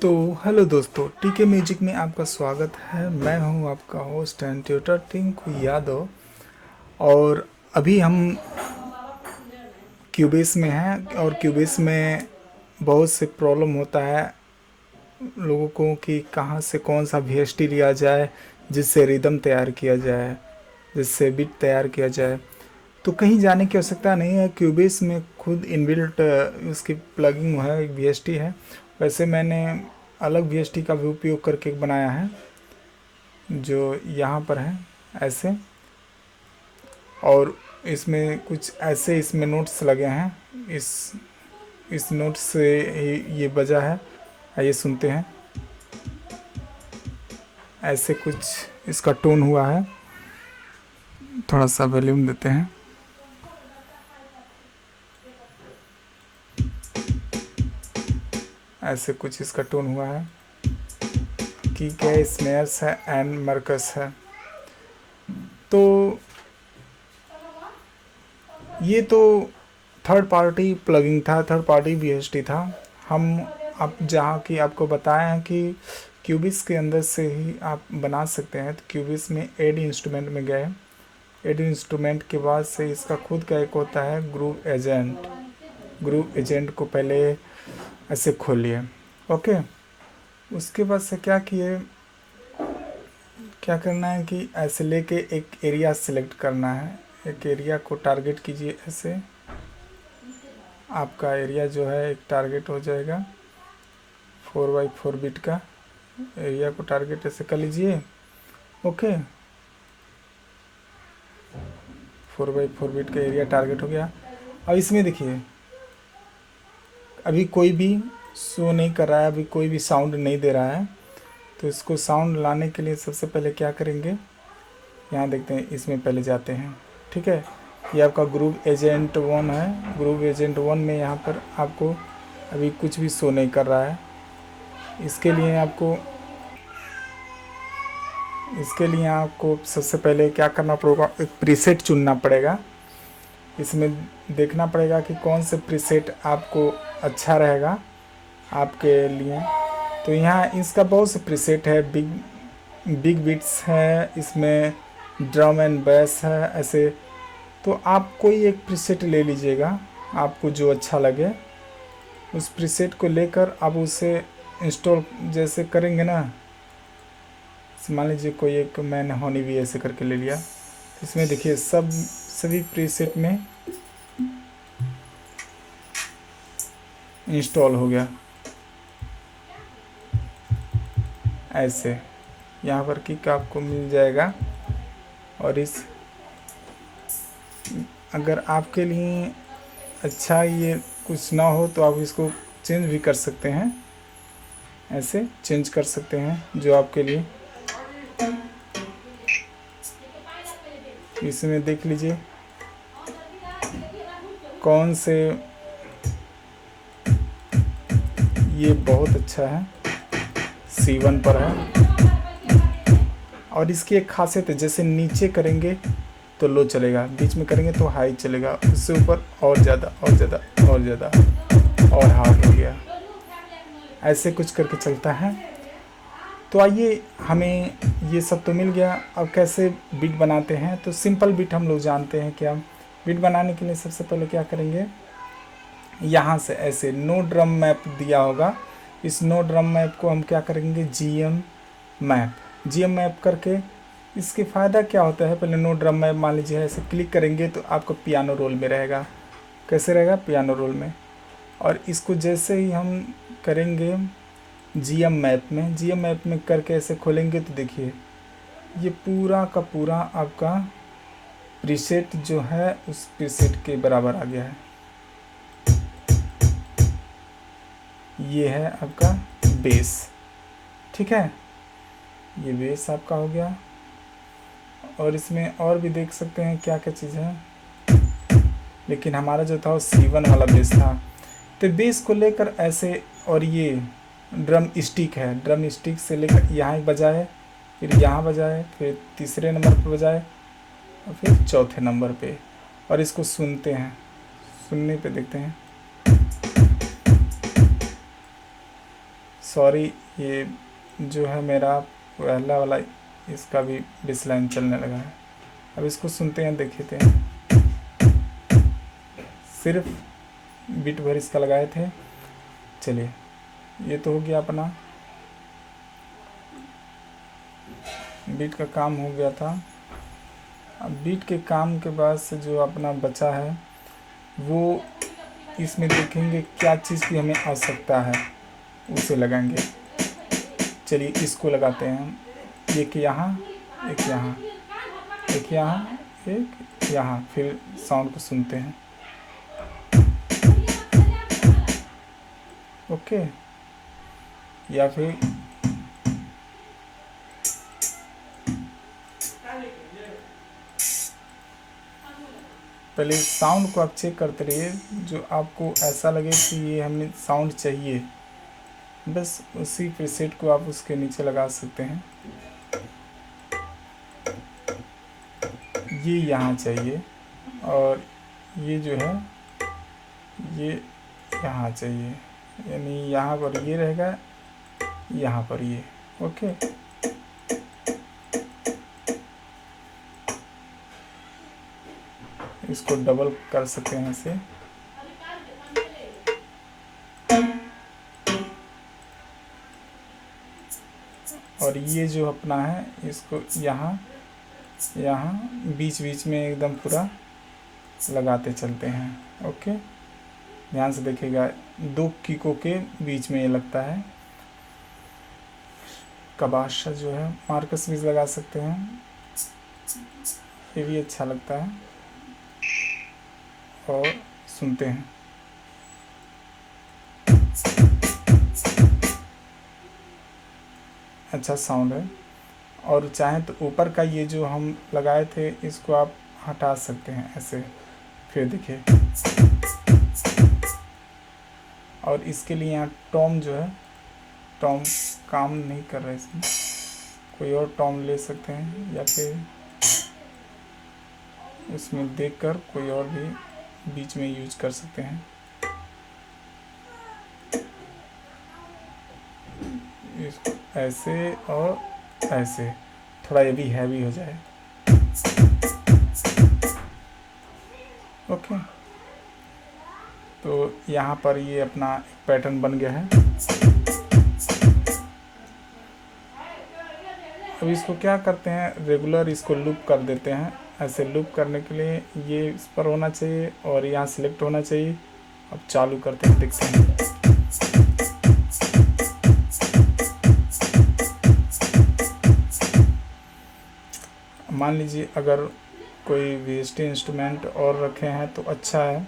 तो हेलो दोस्तों, टीके म्यूजिक में आपका स्वागत है। मैं हूं आपका host and tutor Tinku Yadav. और अभी हम क्यूबेस में हैं और क्यूबेस में बहुत से प्रॉब्लम होता है लोगों को कि कहां से कौन सा वीएसटी लिया जाए जिससे रिदम तैयार किया जाए, जिससे बीट तैयार किया जाए। तो कहीं जाने की आवश्यकता नहीं है, क्यूबेस में खुद इनबिल्ट उसकी प्लगिंग है, एक वीएसटी है। वैसे मैंने अलग वीएसटी का भी उपयोग करके बनाया है जो यहाँ पर है ऐसे। और इसमें कुछ ऐसे इसमें नोट्स लगे हैं, इस नोट से ही ये बजा है। आइए सुनते हैं। ऐसे कुछ इसका टोन हुआ है, थोड़ा सा वॉल्यूम देते हैं। ऐसे कुछ इसका टोन हुआ है कि क्या स्नेयर्स है एंड मर्कस है। तो ये तो थर्ड पार्टी प्लगिंग था, थर्ड पार्टी वीएसटी था। हम अब जहाँ की आपको बताए हैं कि क्यूबिस के अंदर से ही आप बना सकते हैं। तो क्यूबिस में एड इंस्ट्रूमेंट में गए, एड इंस्ट्रूमेंट के बाद से इसका खुद का एक होता है ग्रूव एजेंट। ग्रूव एजेंट को पहले ऐसे खोलिए, ओके। उसके बाद से क्या किए, क्या करना है कि ऐसे लेके एक एरिया सेलेक्ट करना है। एक एरिया को टारगेट कीजिए ऐसे। आपका एरिया जो है एक टारगेट हो जाएगा 4x4 बिट का एरिया को टारगेट ऐसे कर लीजिए, ओके। 4x4 बिट का एरिया टारगेट हो गया। अब इसमें देखिए अभी कोई भी शो नहीं कर रहा है, अभी कोई भी साउंड नहीं दे रहा है। तो इसको साउंड लाने के लिए सबसे पहले क्या करेंगे, यहाँ देखते हैं, इसमें पहले जाते हैं, ठीक है। ये आपका ग्रूव एजेंट 1 है। ग्रूव एजेंट 1 में यहाँ पर आपको अभी कुछ भी शो नहीं कर रहा है। इसके लिए आपको सबसे पहले क्या करना पड़ेगा, एक प्रीसेट चुनना पड़ेगा। इसमें देखना पड़ेगा कि कौन से प्रीसेट आपको अच्छा रहेगा आपके लिए। तो यहाँ इसका बहुत से प्रीसेट है, बिग बीट्स है, इसमें ड्रम एंड बेस है ऐसे। तो आप कोई एक प्रीसेट ले लीजिएगा, आपको जो अच्छा लगे उस प्रीसेट को लेकर आप उसे इंस्टॉल जैसे करेंगे ना। मान लीजिए कोई एक मैंने हनी भी ऐसे करके ले लिया। इसमें देखिए सभी प्रीसेट में इंस्टॉल हो गया ऐसे। यहाँ पर किक आपको मिल जाएगा। और अगर आपके लिए अच्छा ये कुछ ना हो तो आप इसको चेंज भी कर सकते हैं, ऐसे चेंज कर सकते हैं जो आपके लिए। इसमें देख लीजिए कौन से, ये बहुत अच्छा है, C1 पर है। और इसकी एक खासियत है, जैसे नीचे करेंगे तो लो चलेगा, बीच में करेंगे तो हाई चलेगा, उससे ऊपर और ज़्यादा और ज़्यादा और ज़्यादा और हार्ड हो गया, ऐसे कुछ करके चलता है। तो आइए, हमें ये सब तो मिल गया। अब कैसे बीट बनाते हैं, तो सिंपल बीट हम लोग जानते हैं क्या। बीट बनाने के लिए सबसे पहले क्या करेंगे, यहाँ से ऐसे नो ड्रम मैप दिया होगा, इस नो ड्रम मैप को हम क्या करेंगे, जीएम मैप करके। इसके फ़ायदा क्या होता है, पहले नो ड्रम मैप मान लीजिए ऐसे क्लिक करेंगे तो आपको पियानो रोल में रहेगा। कैसे रहेगा, पियानो रोल में। और इसको जैसे ही हम करेंगे जीएम मैप में करके ऐसे खोलेंगे तो देखिए ये पूरा का पूरा आपका प्रीसेट जो है उस प्रीसेट के बराबर आ गया है। ये है आपका बेस, ठीक है, ये बेस आपका हो गया। और इसमें और भी देख सकते हैं क्या क्या चीज़ है, लेकिन हमारा जो था वो C1 वाला बेस था। तो बेस को लेकर ऐसे, और ये ड्रम स्टिक है, ड्रम स्टिक से लेकर यहाँ बजाए, फिर यहाँ बजाए, फिर तीसरे नंबर पे बजाए और फिर चौथे नंबर पे। और इसको सुनते हैं, सुनने पे देखते हैं, सॉरी, ये जो है मेरा पहला वाला, इसका भी बेसलाइन चलने लगा है। अब इसको सुनते हैं, देखते हैं। सिर्फ बीट भर इसका लगाए थे। चलिए, ये तो हो गया अपना, बीट का काम हो गया था। अब बीट के काम के बाद से जो अपना बचा है वो इसमें देखेंगे क्या चीज़ की हमें आवश्यकता है, उसे लगाएंगे। चलिए इसको लगाते हैं, एक यहाँ, एक यहाँ, एक यहाँ, एक यहाँ, फिर साउंड को सुनते हैं। ओके, या फिर पहले साउंड को आप चेक करते रहिए, जो आपको ऐसा लगे कि ये हमें साउंड चाहिए, बस उसी प्रीसेट को आप उसके नीचे लगा सकते हैं। ये यहाँ चाहिए और ये जो है ये यहाँ चाहिए, यानी यहाँ पर ये रहेगा, यहाँ पर ये। ओके, इसको डबल कर सकते हैं ऐसे। और ये जो अपना है इसको यहाँ यहाँ बीच बीच में एकदम पूरा लगाते चलते हैं। ओके, ध्यान से देखिएगा, 2 कीकों के बीच में ये लगता है। कबाशा जो है मार्कस भी लगा सकते हैं, ये भी अच्छा लगता है। और सुनते हैं, अच्छा साउंड है। और चाहें तो ऊपर का ये जो हम लगाए थे इसको आप हटा सकते हैं ऐसे, फिर देखिए। और इसके लिए यहाँ टॉम जो है, टॉम काम नहीं कर रहा है इसमें, कोई और टॉम ले सकते हैं या फिर उसमें देखकर कोई और भी बीच में यूज कर सकते हैं। इसको ऐसे और ऐसे, थोड़ा ये भी हैवी हो जाए। ओके, तो यहाँ पर ये अपना एक पैटर्न बन गया है। अब इसको क्या करते हैं, रेगुलर इसको लूप कर देते हैं। ऐसे लूप करने के लिए ये इस पर होना चाहिए और यहाँ सिलेक्ट होना चाहिए। अब चालू करते हैं, देखते हैं। मान लीजिए अगर कोई VST इंस्ट्रूमेंट और रखे हैं तो अच्छा है,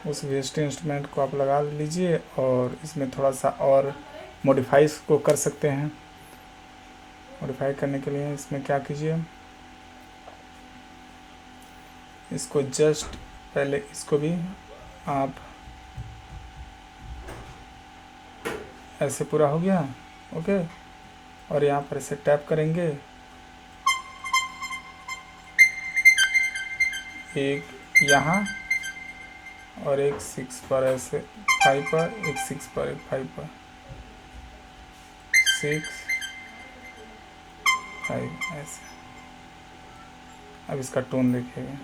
उस VST इंस्ट्रूमेंट को आप लगा लीजिए और इसमें थोड़ा सा और मॉडिफाई को कर सकते हैं। मॉडिफाई करने के लिए इसमें क्या कीजिए, इसको जस्ट पहले इसको भी आप ऐसे पूरा हो गया। ओके, और यहाँ पर इसे टैप करेंगे, एक यहाँ और एक 6 पर, ऐसे 5 पर, एक 6 पर, एक 5 पर, 6 5 ऐसे। अब इसका टोन देखिएगा,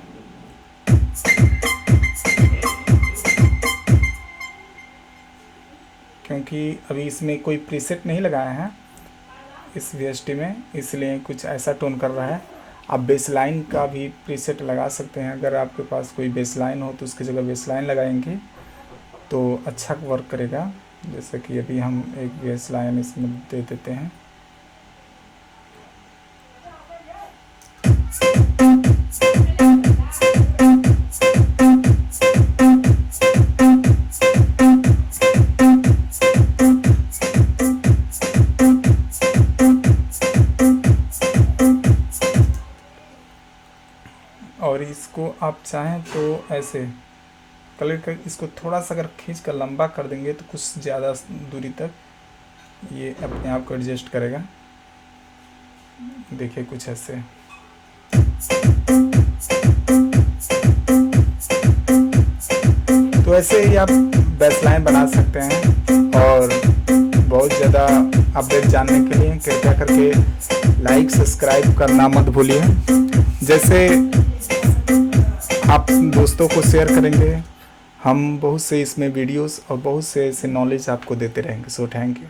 क्योंकि अभी इसमें कोई प्रीसेट नहीं लगाया है इस VST में, इसलिए कुछ ऐसा टोन कर रहा है। आप बेसलाइन का भी प्रीसेट लगा सकते हैं, अगर आपके पास कोई बेसलाइन हो तो उसकी जगह बेसलाइन लगाएंगे तो अच्छा वर्क करेगा। जैसे कि अभी हम एक बेसलाइन इसमें दे देते हैं। और इसको आप चाहें तो ऐसे कलर कर, इसको थोड़ा सा अगर खींच कर लंबा कर देंगे तो कुछ ज़्यादा दूरी तक ये अपने आप को एडजस्ट करेगा। देखिए कुछ ऐसे। तो ऐसे ही आप बेसलाइन बना सकते हैं और बहुत अपडेट जानने के लिए कृपया करके लाइक सब्सक्राइब करना मत भूलिए। जैसे आप दोस्तों को शेयर करेंगे, हम बहुत से इसमें वीडियोस और बहुत से ऐसे नॉलेज आपको देते रहेंगे। So thank you.